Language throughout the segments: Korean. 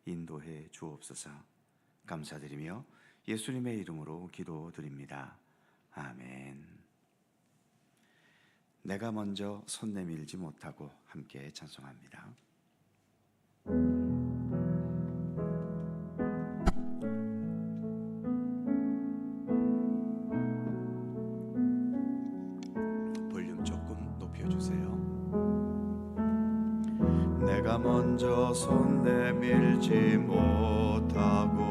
인도해 주옵소서. 감사드리며 예수님의 이름으로 기도드립니다. 아멘. 내가 먼저 손 내밀지 못하고 함께 찬송합니다. 볼륨 조금 높여주세요. 내가 먼저 손 내밀지 못하고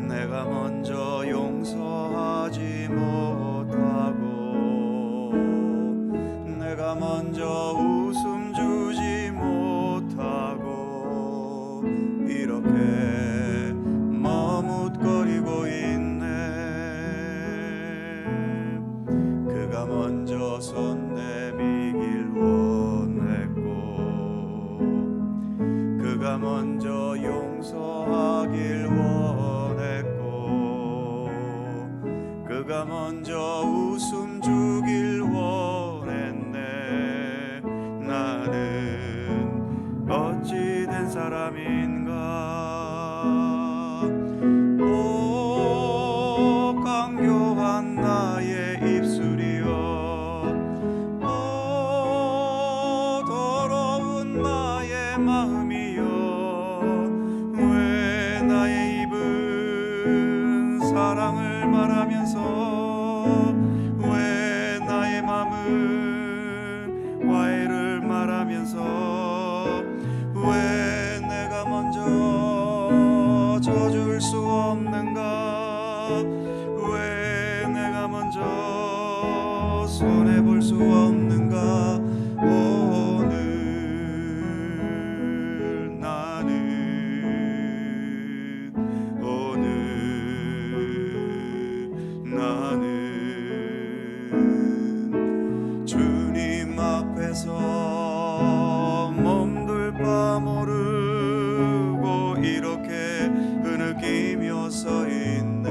내가 먼저 용서하지 못하고 내가 먼저 웃음 주지 못하고 이렇게 머뭇거리고 있네. 그가 먼저 손 내미길 원했고 그가 먼저 용서하길 원했고 그가 먼저 웃음 주길 원했네. 나는 어찌 된 사람인가. 오 강교한 나의 입술이여, 오 더러운 나의 마음이여, 왜 나의 입은 사랑을 말하면서 왜 나의 마음은 화해를 말하면서 왜 내가 먼저 져줄 수 없는가. 왜 내가 먼저 손해볼 수 없는가. 오늘 나는 주님 앞에서 몸둘 바 모르고 이렇게 흐느끼며 서 있네.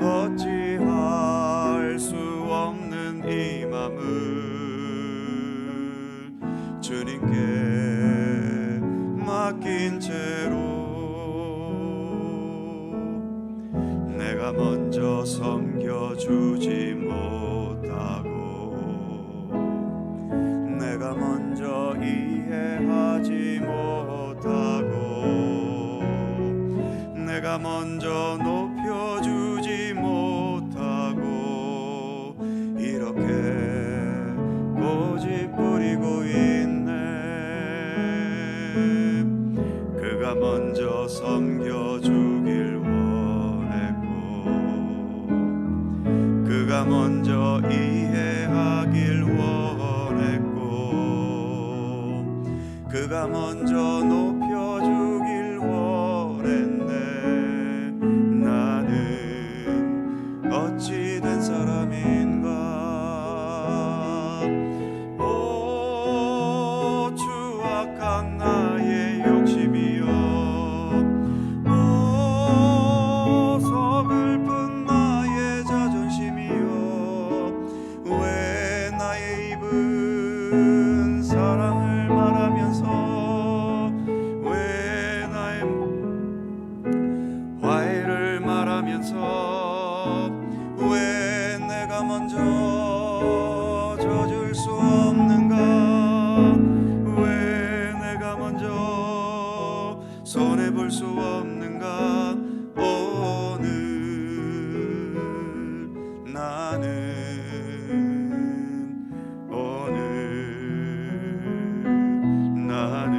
어찌할 수 없는 이 맘을 주님께 맡긴 채로 내가 먼저 섬겨주지 못하고 내가 먼저 이해하지 못하고 내가 먼저 높여주지 못하고 이렇게 고집 부리고 있네. 그가 먼저 섬겨주길 원했고 그가 먼저 이해하길 원했고 그가 먼저 높여주길 원했네. 나는 어찌 된 사람인가. 오 추악한 나의 욕심이여, 오 서글픈 나의 자존심이여, 왜 나의 입은 사랑을 말하면서 왜 나의 화해를 말하면서 왜 내가 먼저 져줄 수 없는가. 왜 내가 먼저 손해볼 수 없는가. 오늘 나는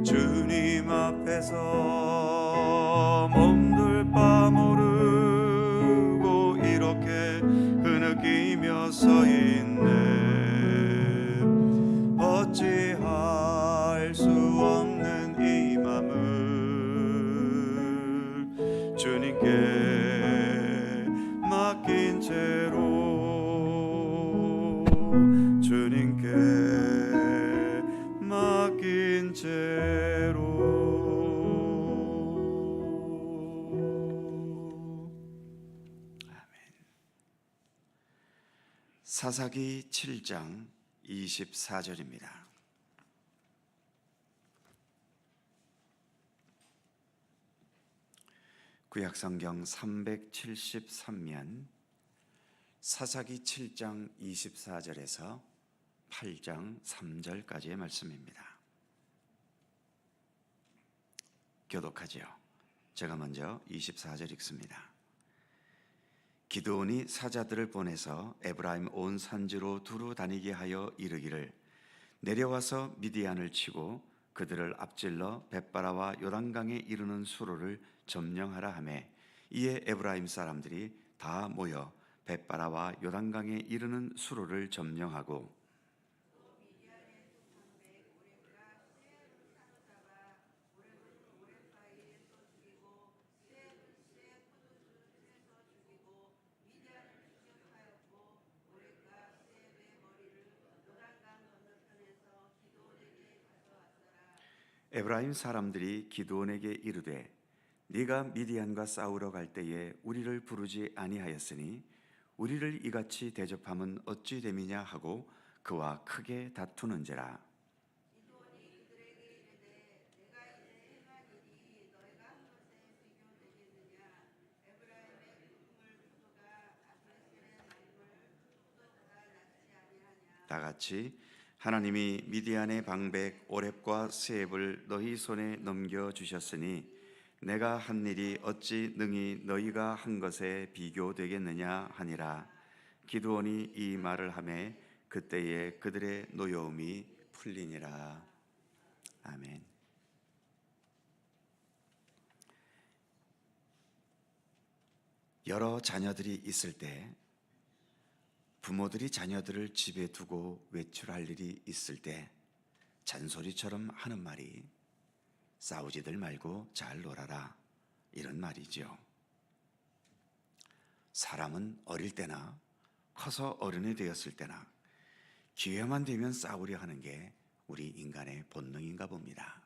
주님 앞에서 몸둘 바 모르고 이렇게 흐느끼며 서 있네. 어찌할 수 없는 이 맘을 주님께 맡긴 채로 주님께 맡긴 채로. 아멘. 사사기 7장 24절입니다. 구약성경 373면 사사기 7장 24절에서 8장 3절까지의 말씀입니다. 교독하지요. 제가 먼저 24절 읽습니다. 기드온이 사자들을 보내서 에브라임 온 산지로 두루 다니게 하여 이르기를 내려와서 미디안을 치고 그들을 앞질러 벳바라와 요단강에 이르는 수로를 점령하라 하매 이에 에브라임 사람들이 다 모여 벳바라와 요단강에 이르는 수로를 점령하고 에브라임 사람들이 기드온에게 이르되 네가 미디안과 싸우러 갈 때에 우리를 부르지 아니하였으니 우리를 이같이 대접함은 어찌 됨이냐 하고 그와 크게 다투는지라. 다같이 하나님이 미디안의 방백 오렙과 스앱을 너희 손에 넘겨 주셨으니 내가 한 일이 어찌 능히 너희가 한 것에 비교되겠느냐 하니라. 기드온이 이 말을 하매 그때에 그들의 노여움이 풀리니라. 아멘. 여러 자녀들이 있을 때 부모들이 자녀들을 집에 두고 외출할 일이 있을 때 잔소리처럼 하는 말이 싸우지들 말고 잘 놀아라, 이런 말이죠. 사람은 어릴 때나 커서 어른이 되었을 때나 기회만 되면 싸우려 하는 게 우리 인간의 본능인가 봅니다.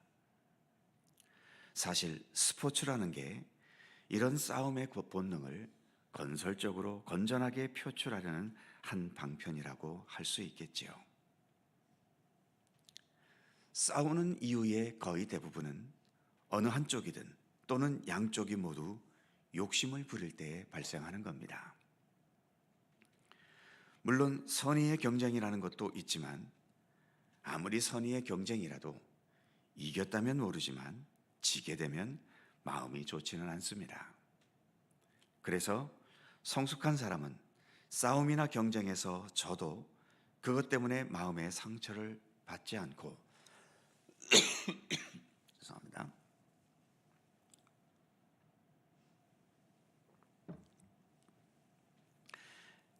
사실 스포츠라는 게 이런 싸움의 본능을 건설적으로 건전하게 표출하려는 한 방편이라고 할 수 있겠지요. 싸우는 이유의 거의 대부분은 어느 한쪽이든 또는 양쪽이 모두 욕심을 부릴 때에 발생하는 겁니다. 물론 선의의 경쟁이라는 것도 있지만 아무리 선의의 경쟁이라도 이겼다면 모르지만 지게 되면 마음이 좋지는 않습니다. 그래서 성숙한 사람은 싸움이나 경쟁에서 져도 그것 때문에 마음의 상처를 받지 않고 죄송합니다.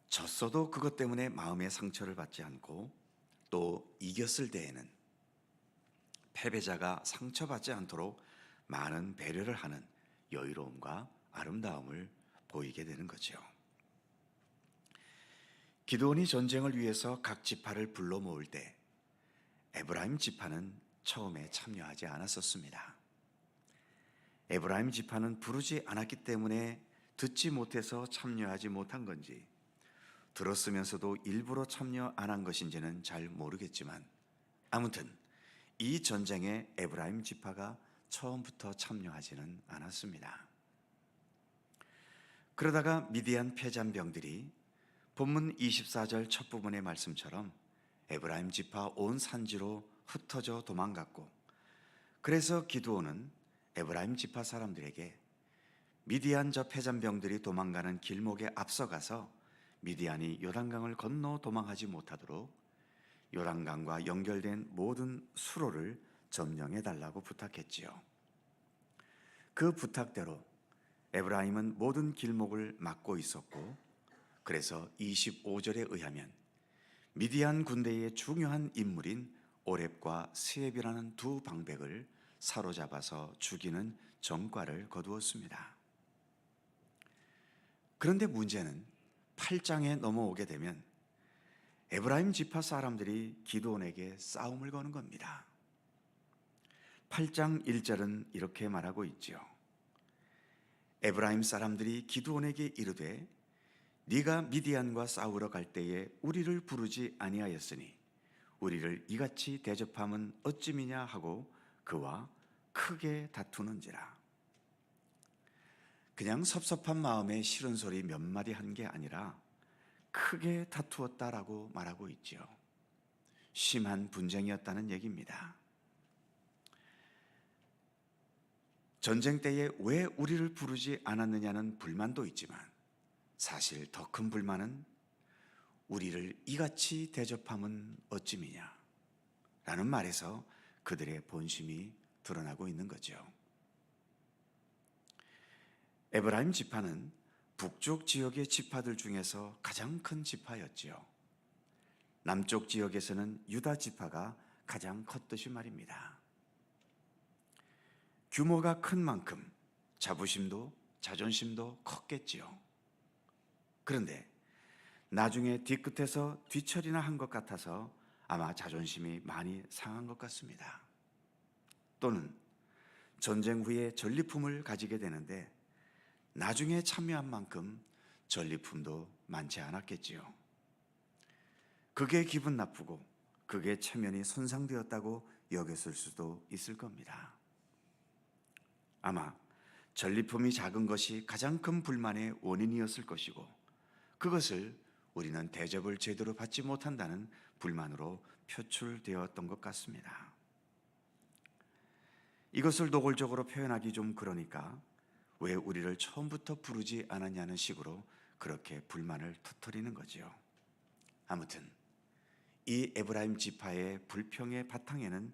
졌어도 그것 때문에 마음의 상처를 받지 않고 또 이겼을 때에는 패배자가 상처받지 않도록 많은 배려를 하는 여유로움과 아름다움을 보이게 되는 거죠. 기드온이 전쟁을 위해서 각 지파를 불러 모을 때 에브라임 지파는 처음에 참여하지 않았었습니다. 에브라임 지파는 부르지 않았기 때문에 듣지 못해서 참여하지 못한 건지 들었으면서도 일부러 참여 안 한 것인지는 잘 모르겠지만 아무튼 이 전쟁에 에브라임 지파가 처음부터 참여하지는 않았습니다. 그러다가 미디안 패잔병들이 본문 24절 첫 부분의 말씀처럼 에브라임 지파 온 산지로 흩어져 도망갔고, 그래서 기드온은 에브라임 지파 사람들에게 미디안 저 패잔병들이 도망가는 길목에 앞서가서 미디안이 요단강을 건너 도망하지 못하도록 요단강과 연결된 모든 수로를 점령해 달라고 부탁했지요. 그 부탁대로 에브라임은 모든 길목을 막고 있었고, 그래서 25절에 의하면 미디안 군대의 중요한 인물인 오렙과 스앱이라는 두 방백을 사로잡아서 죽이는 전과를 거두었습니다. 그런데 문제는 8장에 넘어오게 되면 에브라임 지파 사람들이 기드온에게 싸움을 거는 겁니다. 8장 1절은 이렇게 말하고 있죠. 에브라임 사람들이 기드온에게 이르되 네가 미디안과 싸우러 갈 때에 우리를 부르지 아니하였으니 우리를 이같이 대접함은 어찌미냐 하고 그와 크게 다투는지라. 그냥 섭섭한 마음에 싫은 소리 몇 마디 한 게 아니라 크게 다투었다라고 말하고 있지요. 심한 분쟁이었다는 얘기입니다. 전쟁 때에 왜 우리를 부르지 않았느냐는 불만도 있지만 사실 더 큰 불만은 우리를 이같이 대접함은 어찌미냐 라는 말에서 그들의 본심이 드러나고 있는 거죠. 에브라임 지파는 북쪽 지역의 지파들 중에서 가장 큰 지파였지요. 남쪽 지역에서는 유다 지파가 가장 컸듯이 말입니다. 규모가 큰 만큼 자부심도 자존심도 컸겠지요. 그런데 나중에 뒤끝에서 뒤처리나 한 것 같아서 아마 자존심이 많이 상한 것 같습니다. 또는 전쟁 후에 전리품을 가지게 되는데 나중에 참여한 만큼 전리품도 많지 않았겠지요. 그게 기분 나쁘고 그게 체면이 손상되었다고 여겼을 수도 있을 겁니다. 아마 전리품이 작은 것이 가장 큰 불만의 원인이었을 것이고 그것을 우리는 대접을 제대로 받지 못한다는 불만으로 표출되었던 것 같습니다. 이것을 노골적으로 표현하기 좀 그러니까 왜 우리를 처음부터 부르지 않았냐는 식으로 그렇게 불만을 터뜨리는 거지요. 아무튼 이 에브라임 지파의 불평의 바탕에는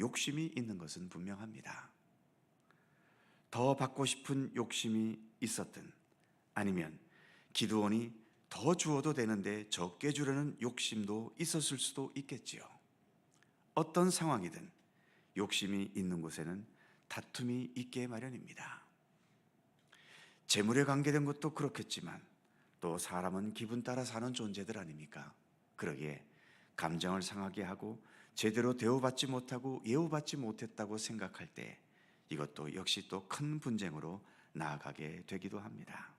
욕심이 있는 것은 분명합니다. 더 받고 싶은 욕심이 있었든 아니면 기드온이 더 주어도 되는데 적게 주려는 욕심도 있었을 수도 있겠지요. 어떤 상황이든 욕심이 있는 곳에는 다툼이 있게 마련입니다. 재물에 관계된 것도 그렇겠지만 또 사람은 기분 따라 사는 존재들 아닙니까? 그러기에 감정을 상하게 하고 제대로 대우받지 못하고 예우받지 못했다고 생각할 때 이것도 역시 또 큰 분쟁으로 나아가게 되기도 합니다.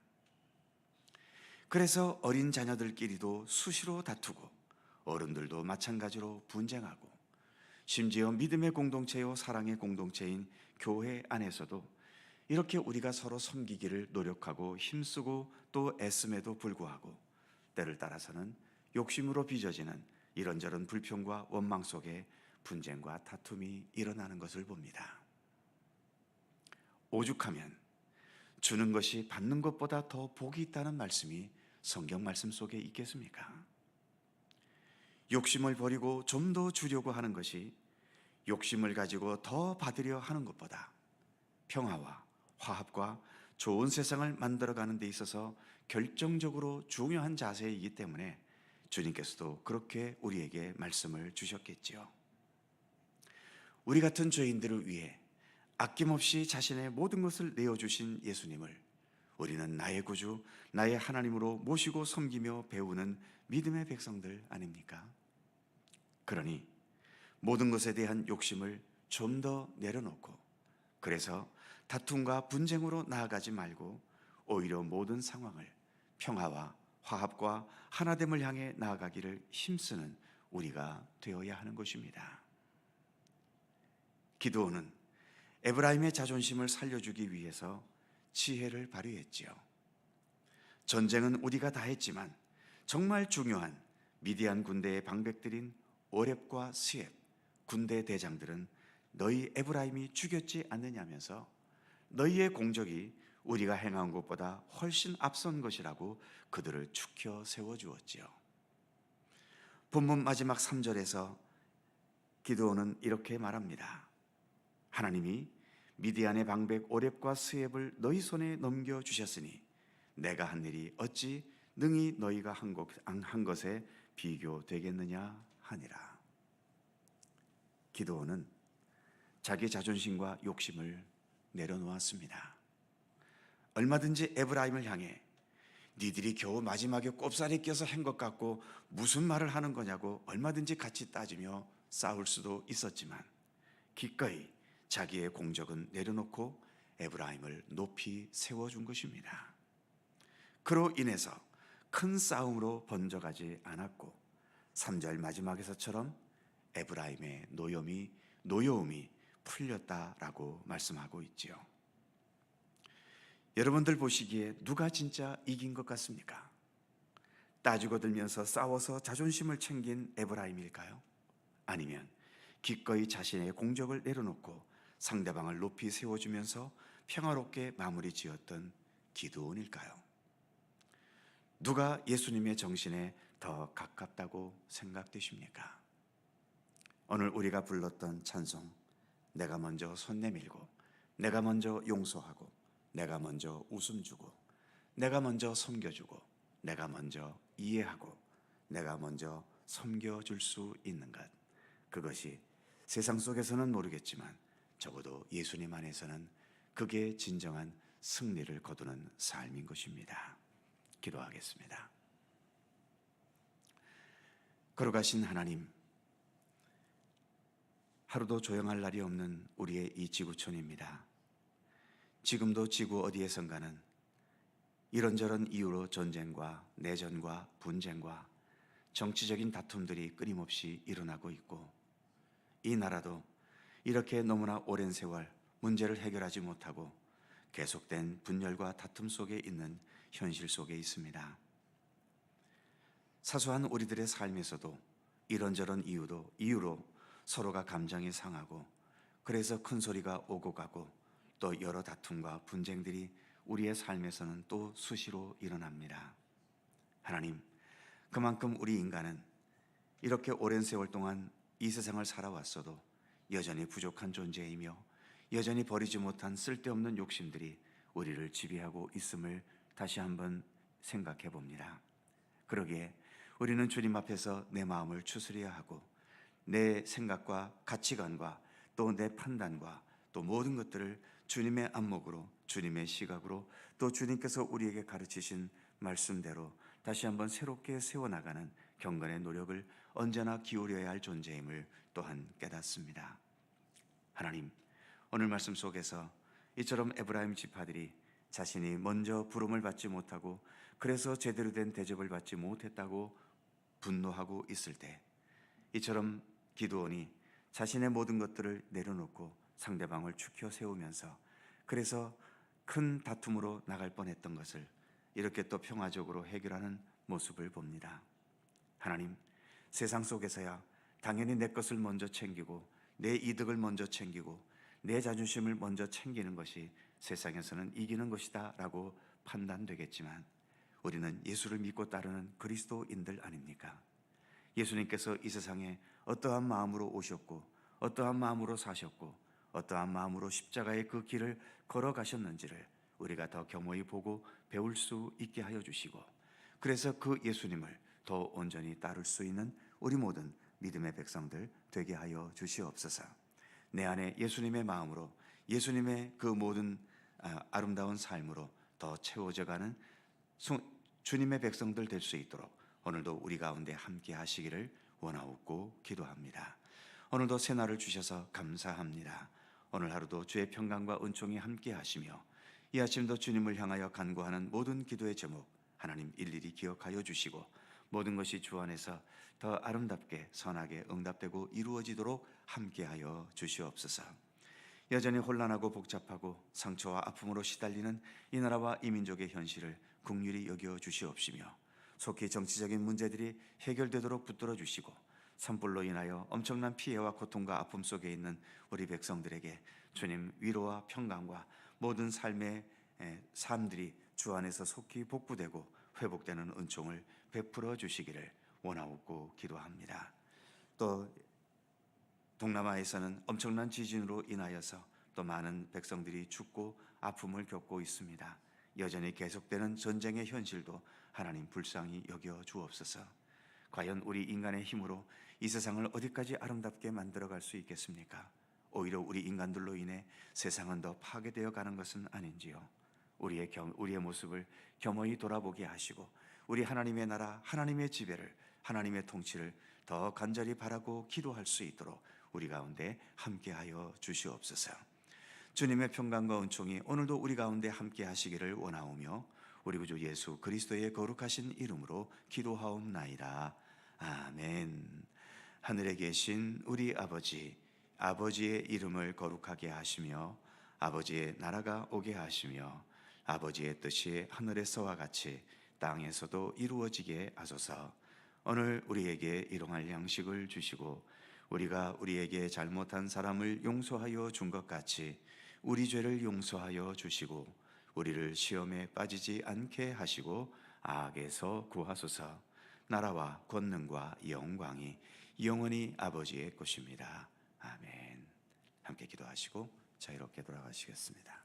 그래서 어린 자녀들끼리도 수시로 다투고 어른들도 마찬가지로 분쟁하고 심지어 믿음의 공동체요 사랑의 공동체인 교회 안에서도 이렇게 우리가 서로 섬기기를 노력하고 힘쓰고 또 애씀에도 불구하고 때를 따라서는 욕심으로 빚어지는 이런저런 불평과 원망 속에 분쟁과 다툼이 일어나는 것을 봅니다. 오죽하면 주는 것이 받는 것보다 더 복이 있다는 말씀이 성경 말씀 속에 있겠습니까? 욕심을 버리고 좀 더 주려고 하는 것이 욕심을 가지고 더 받으려 하는 것보다 평화와 화합과 좋은 세상을 만들어가는 데 있어서 결정적으로 중요한 자세이기 때문에 주님께서도 그렇게 우리에게 말씀을 주셨겠지요. 우리 같은 죄인들을 위해 아낌없이 자신의 모든 것을 내어주신 예수님을 우리는 나의 구주, 나의 하나님으로 모시고 섬기며 배우는 믿음의 백성들 아닙니까? 그러니 모든 것에 대한 욕심을 좀 더 내려놓고 그래서 다툼과 분쟁으로 나아가지 말고 오히려 모든 상황을 평화와 화합과 하나됨을 향해 나아가기를 힘쓰는 우리가 되어야 하는 것입니다. 기드온은 에브라임의 자존심을 살려주기 위해서 지혜를 발휘했지요. 전쟁은 우리가 다 했지만 정말 중요한 미디안 군대의 방백들인 오렙과 스엡 군대 대장들은 너희 에브라임이 죽였지 않느냐면서 너희의 공적이 우리가 행한 것보다 훨씬 앞선 것이라고 그들을 축혀 세워주었지요. 본문 마지막 3절에서 기드온은 이렇게 말합니다. 하나님이 미디안의 방백 오렙과 스엡을 너희 손에 넘겨주셨으니 내가 한 일이 어찌 능히 너희가 한 것에 비교되겠느냐 하니라. 기드온은 자기 자존심과 욕심을 내려놓았습니다. 얼마든지 에브라임을 향해 니들이 겨우 마지막에 꼽살이 껴서 한 것 같고 무슨 말을 하는 거냐고 얼마든지 같이 따지며 싸울 수도 있었지만 기꺼이 자기의 공적은 내려놓고 에브라임을 높이 세워준 것입니다. 그로 인해서 큰 싸움으로 번져가지 않았고 3절 마지막에서처럼 에브라임의 노여움이 풀렸다라고 말씀하고 있지요. 여러분들 보시기에 누가 진짜 이긴 것 같습니까? 따지고 들면서 싸워서 자존심을 챙긴 에브라임일까요? 아니면 기꺼이 자신의 공적을 내려놓고 상대방을 높이 세워주면서 평화롭게 마무리 지었던 기드온일까요? 누가 예수님의 정신에 더 가깝다고 생각되십니까? 오늘 우리가 불렀던 찬송, 내가 먼저 손 내밀고, 내가 먼저 용서하고, 내가 먼저 웃음 주고, 내가 먼저 섬겨주고, 내가 먼저 이해하고, 내가 먼저 섬겨줄 수 있는 것, 그것이 세상 속에서는 모르겠지만 적어도 예수님 안에서는 그게 진정한 승리를 거두는 삶인 것입니다. 기도하겠습니다. 걸어가신 하나님, 하루도 조용할 날이 없는 우리의 이 지구촌입니다. 지금도 지구 어디에선가는 이런저런 이유로 전쟁과 내전과 분쟁과 정치적인 다툼들이 끊임없이 일어나고 있고, 이 나라도 이렇게 너무나 오랜 세월 문제를 해결하지 못하고 계속된 분열과 다툼 속에 있는 현실 속에 있습니다. 사소한 우리들의 삶에서도 이런저런 이유로 서로가 감정이 상하고, 그래서 큰 소리가 오고 가고, 또 여러 다툼과 분쟁들이 우리의 삶에서는 또 수시로 일어납니다. 하나님, 그만큼 우리 인간은 이렇게 오랜 세월 동안 이 세상을 살아왔어도 여전히 부족한 존재이며, 여전히 버리지 못한 쓸데없는 욕심들이 우리를 지배하고 있음을 다시 한번 생각해 봅니다. 그러기에 우리는 주님 앞에서 내 마음을 추스려야 하고, 내 생각과 가치관과 또 내 판단과 또 모든 것들을 주님의 안목으로, 주님의 시각으로, 또 주님께서 우리에게 가르치신 말씀대로 다시 한번 새롭게 세워나가는 경건의 노력을 언제나 기울여야 할 존재임을 또한 깨닫습니다. 하나님, 오늘 말씀 속에서 이처럼 에브라임 지파들이 자신이 먼저 부름을 받지 못하고 그래서 제대로 된 대접을 받지 못했다고 분노하고 있을 때, 이처럼 기드온이 자신의 모든 것들을 내려놓고 상대방을 추켜 세우면서 그래서 큰 다툼으로 나갈 뻔했던 것을 이렇게 또 평화적으로 해결하는 모습을 봅니다. 하나님, 세상 속에서야 당연히 내 것을 먼저 챙기고 내 이득을 먼저 챙기고 내 자존심을 먼저 챙기는 것이 세상에서는 이기는 것이다 라고 판단되겠지만, 우리는 예수를 믿고 따르는 그리스도인들 아닙니까? 예수님께서 이 세상에 어떠한 마음으로 오셨고, 어떠한 마음으로 사셨고, 어떠한 마음으로 십자가의 그 길을 걸어가셨는지를 우리가 더 겸허히 보고 배울 수 있게 하여 주시고, 그래서 그 예수님을 더 온전히 따를 수 있는 우리 모든 믿음의 백성들 되게 하여 주시옵소서. 내 안에 예수님의 마음으로, 예수님의 그 모든 아름다운 삶으로 더 채워져가는 주님의 백성들 될 수 있도록 오늘도 우리 가운데 함께 하시기를 원하옵고 기도합니다. 오늘도 새날을 주셔서 감사합니다. 오늘 하루도 주의 평강과 은총이 함께 하시며, 이 아침도 주님을 향하여 간구하는 모든 기도의 제목 하나님 일일이 기억하여 주시고, 모든 것이 주 안에서 더 아름답게 선하게 응답되고 이루어지도록 함께하여 주시옵소서. 여전히 혼란하고 복잡하고 상처와 아픔으로 시달리는 이 나라와 이 민족의 현실을 긍휼히 여겨 주시옵시며, 속히 정치적인 문제들이 해결되도록 붙들어 주시고, 산불로 인하여 엄청난 피해와 고통과 아픔 속에 있는 우리 백성들에게 주님 위로와 평강과 모든 삶의 삶들이 주 안에서 속히 복구되고 회복되는 은총을 베풀어 주시기를 원하옵고 기도합니다. 또 동남아에서는 엄청난 지진으로 인하여서 또 많은 백성들이 죽고 아픔을 겪고 있습니다. 여전히 계속되는 전쟁의 현실도 하나님 불쌍히 여겨 주옵소서. 과연 우리 인간의 힘으로 이 세상을 어디까지 아름답게 만들어갈 수 있겠습니까? 오히려 우리 인간들로 인해 세상은 더 파괴되어 가는 것은 아닌지요. 우리의 모습을 겸허히 돌아보게 하시고, 우리 하나님의 나라, 하나님의 지배를, 하나님의 통치를 더 간절히 바라고 기도할 수 있도록 우리 가운데 함께하여 주시옵소서. 주님의 평강과 은총이 오늘도 우리 가운데 함께 하시기를 원하오며, 우리 구주 예수 그리스도의 거룩하신 이름으로 기도하옵나이다. 아멘. 하늘에 계신 우리 아버지, 아버지의 이름을 거룩하게 하시며 아버지의 나라가 오게 하시며 아버지의 뜻이 하늘에서와 같이 땅에서도 이루어지게 하소서. 오늘 우리에게 일용할 양식을 주시고 우리가 우리에게 잘못한 사람을 용서하여 준 것 같이 우리 죄를 용서하여 주시고 우리를 시험에 빠지지 않게 하시고 악에서 구하소서. 나라와 권능과 영광이 영원히 아버지의 것입니다. 아멘. 함께 기도하시고 자유롭게 돌아가시겠습니다.